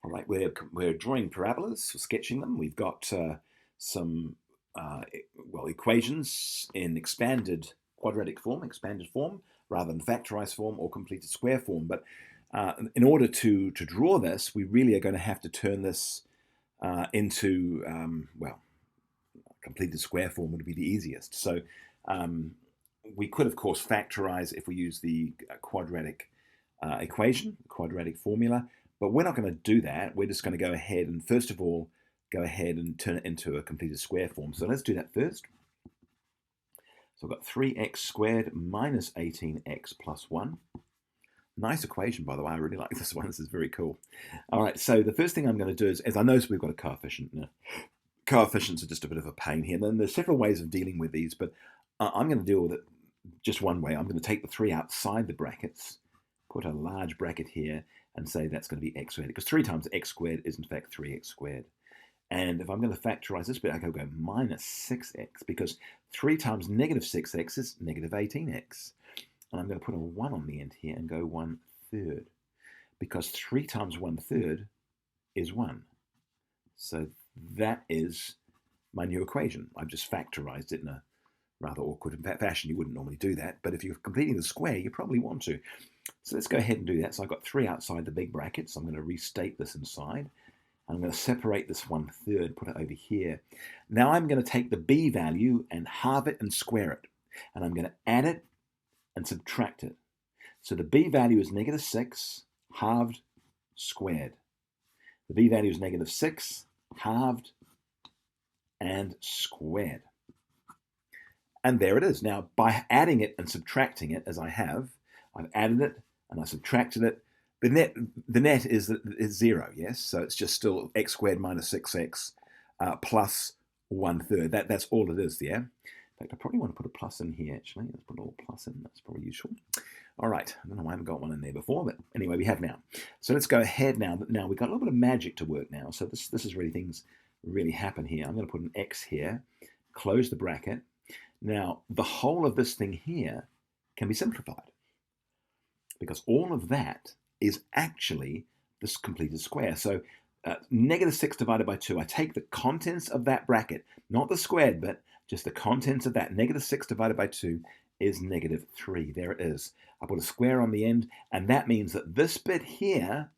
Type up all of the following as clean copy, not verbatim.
All right, we're drawing parabolas, we're sketching them. We've got some equations in expanded quadratic form, expanded form, rather than factorized form or completed square form. But in order to draw this, we really are going to have to turn this into completed square form would be the easiest. So we could, of course, factorize if we use the quadratic equation, quadratic formula. But we're not going to do that. We're just going to go ahead and, first of all, go ahead and turn it into a completed square form. So let's do that first. So I've got 3x squared minus 18x plus 1. Nice equation, by the way. I really like this one. This is very cool. All right, so the first thing I'm going to do is I notice we've got a coefficient. Now, coefficients are just a bit of a pain here. And then there's several ways of dealing with these, but I'm going to deal with it just one way. I'm going to take the 3 outside the brackets, put a large bracket here, and say that's going to be x squared, because 3 times x squared is in fact 3x squared. And if I'm going to factorize this bit, I can go minus 6x, because 3 times negative 6x is negative 18x. And I'm going to put a 1 on the end here and go 1/3, because 3 times 1/3 is 1. So that is my new equation. I've just factorized it in a rather awkward fashion. You wouldn't normally do that, but if you're completing the square, you probably want to. So let's go ahead and do that. So I've got 3 outside the big brackets. So I'm going to restate this inside. I'm going to separate this 1/3, put it over here. Now I'm going to take the b value and halve it and square it. And I'm going to add it and subtract it. So the b value is negative 6 halved squared. The b value is negative 6 halved and squared. And there it is. Now, by adding it and subtracting it, as I have, I've added it and I subtracted it. The net is 0, yes? So it's just still x squared minus 6x plus 1/3. That's all it is, yeah? In fact, I probably want to put a plus in here, actually. Let's put a little plus in. That's probably useful. All right. I don't know why I haven't got one in there before, but anyway, we have now. So let's go ahead now. Now, we've got a little bit of magic to work now. So this is really things really happen here. I'm going to put an x here, close the bracket. Now, the whole of this thing here can be simplified, because all of that is actually this completed square. So negative 6 divided by 2, I take the contents of that bracket, not the squared bit, just the contents of that. Negative 6 divided by 2 is negative 3. There it is. I put a square on the end, and that means that this bit here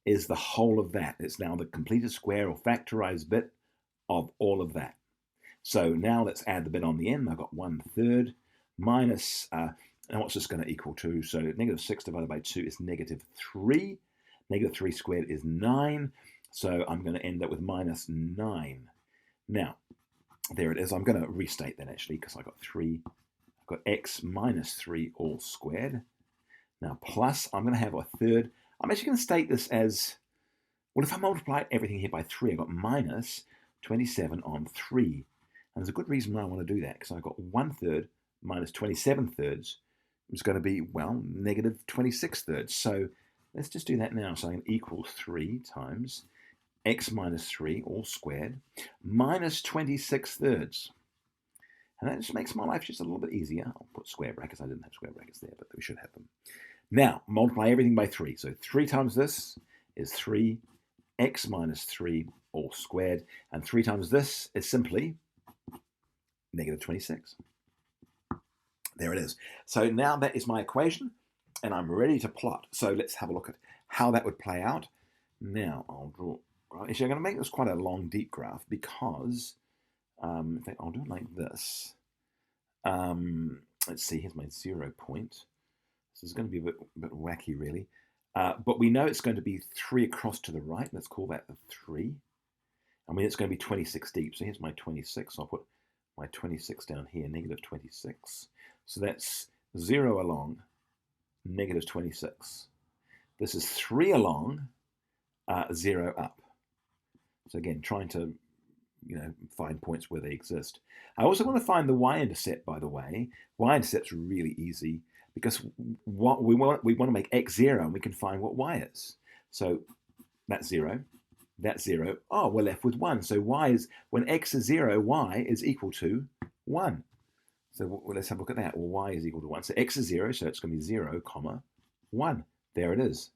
is the whole of that. It's now the completed square or factorized bit of all of that. So now let's add the bit on the end. I've got 1/3 minus, and what's this going to equal to? So negative 6 divided by 2 is negative 3. Negative 3 squared is 9. So I'm going to end up with minus 9. Now, there it is. I'm going to restate that actually, because I've got x minus 3 all squared. Now plus, I'm going to have a third. I'm actually going to state this as, well, if I multiply everything here by 3, I've got minus 27 on 3. And there's a good reason why I want to do that, because I've got 1/3 minus 27/3 is going to be, well, negative 26/3. So let's just do that now. So I'm going to equal 3 times x minus 3 all squared minus 26/3. And that just makes my life just a little bit easier. I'll put square brackets. I didn't have square brackets there, but we should have them. Now, multiply everything by 3. So 3 times this is 3x minus 3 all squared. And 3 times this is simply negative 26. There it is. So now that is my equation, and I'm ready to plot. So let's have a look at how that would play out. Now, I'll draw. Actually, I'm going to make this quite a long, deep graph, because, in fact, I'll do it like this. Let's see, here's my 0 point. This is going to be a bit wacky, really. But we know it's going to be 3 across to the right. Let's call that the 3. I mean, it's going to be 26 deep. So here's my 26. I'll put my 26 down here, negative 26. So that's 0 along, negative 26. This is 3 along, 0 up. So again, trying to, find points where they exist. I also want to find the y-intercept, by the way. Y-intercept's really easy, because what we want to make x 0, and we can find what y is. So that's 0. That's 0. Oh, we're left with 1. So y is, when x is 0, y is equal to 1. So let's have a look at that. Well, y is equal to 1. So x is 0, so it's going to be 0, comma 1. There it is.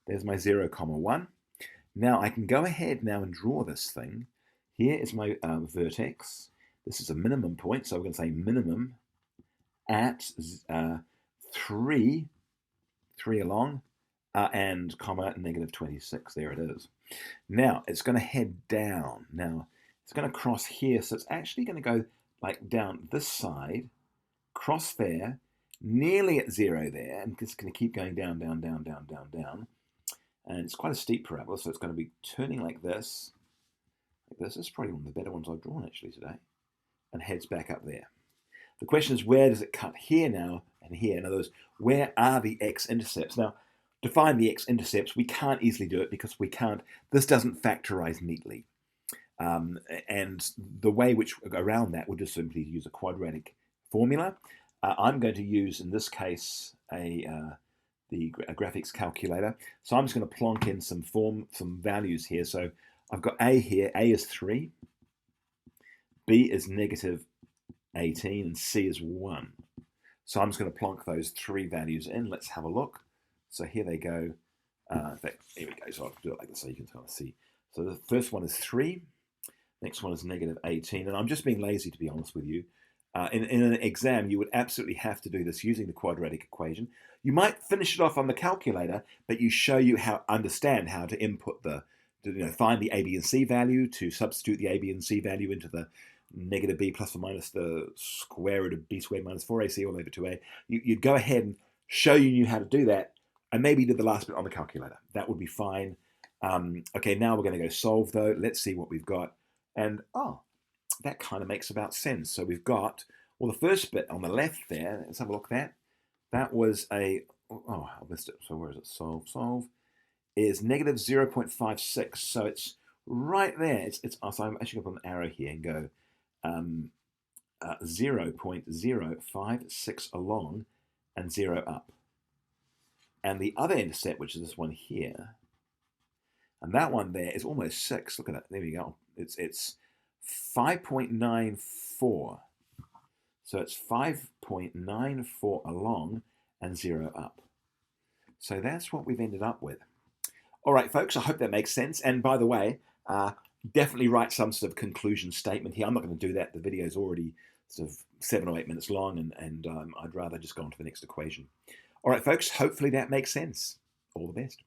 There's my 0, comma 1. Now I can go ahead now and draw this thing. Here is my vertex. This is a minimum point, so we're going to say minimum at 3 along, and comma -26. There it is. Now it's going to head down. Now it's going to cross here, so it's actually going to go like down this side, cross there, nearly at 0 there, and it's going to keep going down, down, down, down, down, down. And it's quite a steep parabola, so it's going to be turning like this. This is probably one of the better ones I've drawn actually today, and heads back up there. The question is, where does it cut here now and here? In other words, where are the x-intercepts? Now, to find the x-intercepts, we can't easily do it because this doesn't factorize neatly. And the way which around that would just simply use a quadratic formula. I'm going to use, in this case, a graphics calculator. So I'm just going to plonk in some values here. So I've got A here. A is 3. B is -18, and C is 1. So I'm just going to plonk those 3 values in. Let's have a look. So here they go. In fact, here we go. So I'll do it like this so you can kind of see. So the first one is 3. Next one is -18. And I'm just being lazy, to be honest with you. In an exam, you would absolutely have to do this using the quadratic equation. You might finish it off on the calculator, but you understand how to input find the A, B, and C value, to substitute the A, B, and C value into the -b plus or minus the square root of b squared minus 4ac all over 2a. You'd go ahead and show you knew how to do that, and maybe did the last bit on the calculator. That would be fine. Okay, now we're going to go solve, though. Let's see what we've got. And, that kind of makes about sense. So we've got, well, the first bit on the left there, let's have a look at that. That was I missed it. So where is it? Solve is -0.56. So it's right there. So I'm actually going to put an arrow here and go 0.056 along and 0 up. And the other intercept, which is this one here, and that one there is almost 6. Look at that. There we go. It's 5.94. So it's 5.94 along and 0 up. So that's what we've ended up with. All right, folks, I hope that makes sense. And by the way, definitely write some sort of conclusion statement here. I'm not going to do that. The video is already sort of 7 or 8 minutes long, and I'd rather just go on to the next equation. All right, folks, hopefully that makes sense. All the best.